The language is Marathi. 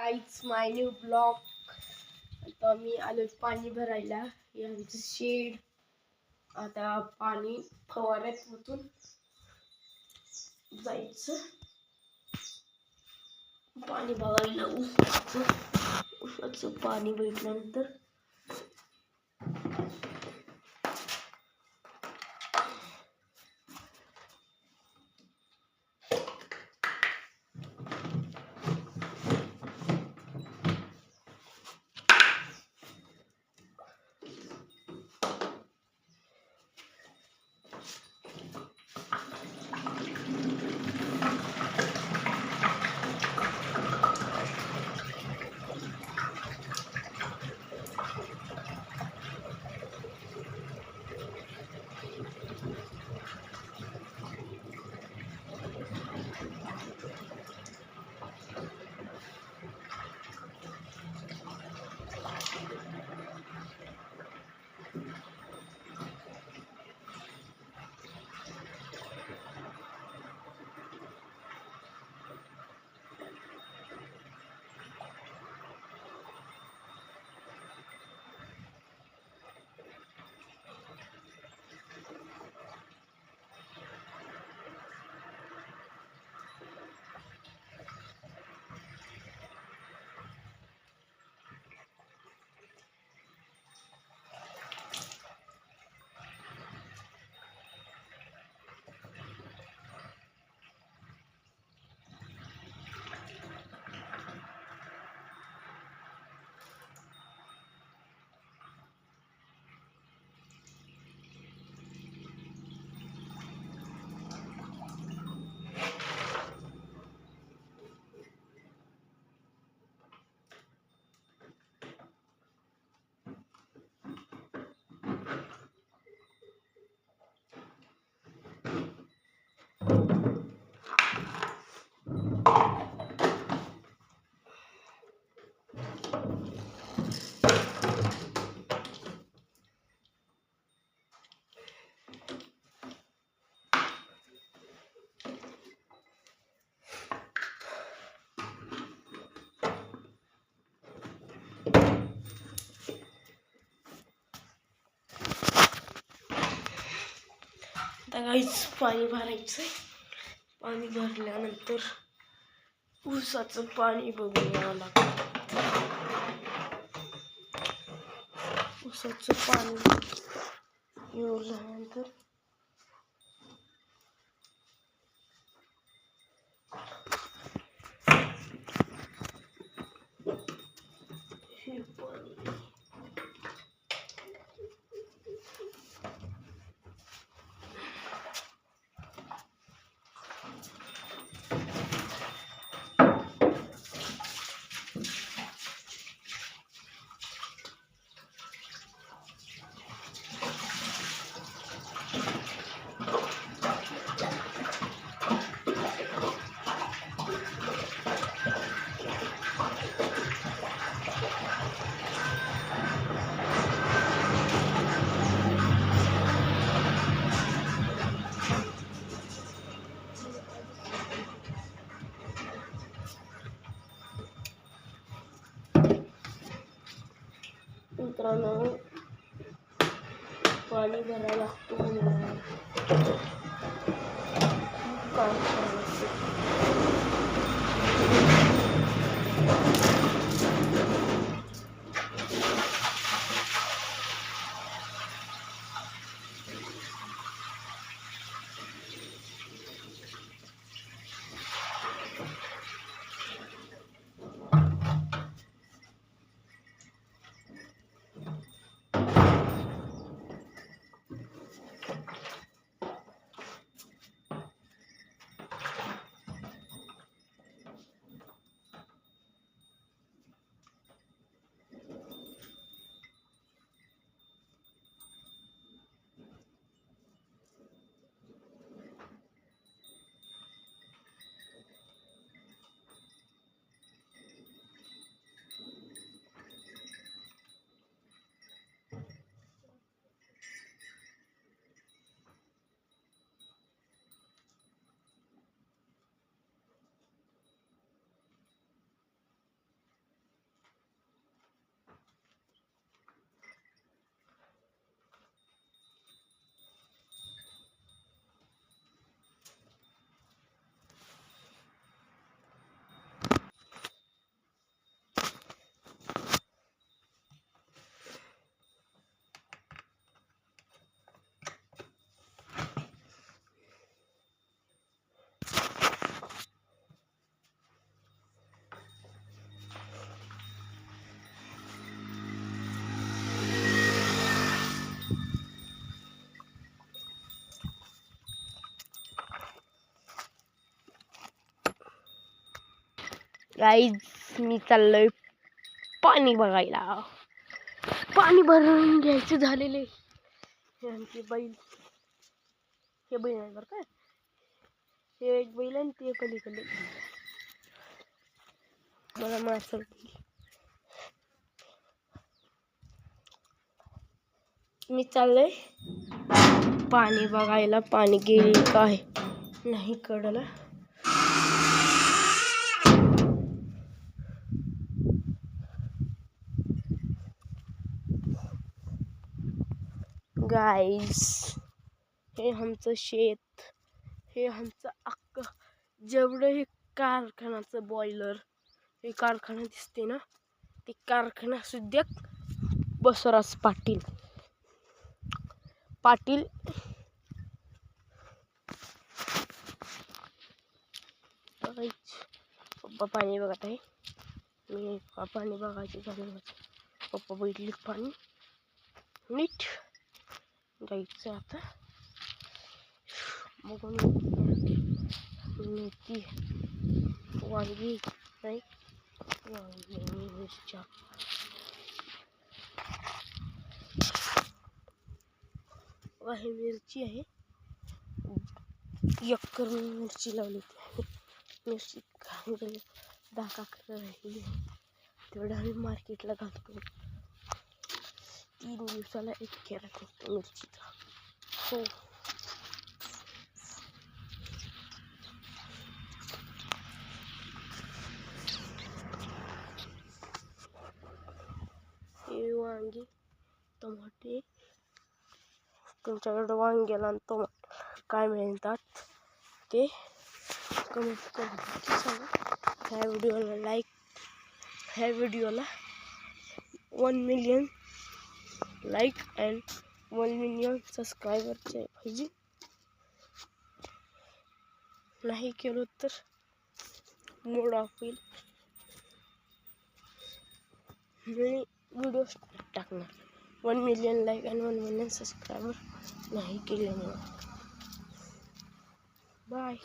गाईज माय न्यू ब्लॉग. आता मी आलो पाणी भरायला. हे आमचं शेड. आता पाणी फवाऱ्यात ओतून जायचं. पाणी बघायला ऊसाचं पाणी भेटल्यानंतर गाईच पाणी भरायचंय. पाणी भरल्यानंतर ऊसाचं पाणी बघून यावं लागतं. ऊसाचं पाणी झाल्यानंतर हे पाणी मित्रांनो पाणी भरायला लागतो म्हणून काम करायचं. गाईज मी चाललोय पाणी बघायला. पाणी भरून घ्यायचं झालेले. हे आमचे बैल, हे बैल आहे बरं का, हे एक बैल आणि ते पलीकडे मला मारत. मी चाललोय पाणी बघायला. पाणी गेली काय नाही कळलं. गाईस हे आमचं शेत, हे आमचं अख्खं जेवढं हे कारखान्याचं बॉयलर, हे कारखाना दिसते ना, ते कारखाना सुद्धा बसवराज पाटील पप्पा पाणी बघत आहे. मी पाणी बघायचे झालं. पप्पा बैठले पाणी नीट जायचं आता. बघून मेथी, वांगी नाही, वांगी मिरच्या, ही मिरची आहे. एकर मिरची लावली होती. मिरची 10 राहिली, तेवढं आम्ही मार्केटला घालतो. 3 दिवसाला 1 कॅरेट होतो मिरचीचा. हो, हे वांगी, टमाटे. तुमच्याकडे वांग्याला आणि टमाट काय मिळतात ते कमेंट करून सांगा. ह्या व्हिडिओला 1 मिलियन लाईक अँड 1 मिलियन सबस्क्रायबरचे पाहिजे. नाही केलं तर मूड ऑफ होईल. मी व्हिडिओ टाकणार 1 million like and 1 million subscriber नाही केल्यामुळे. बाय.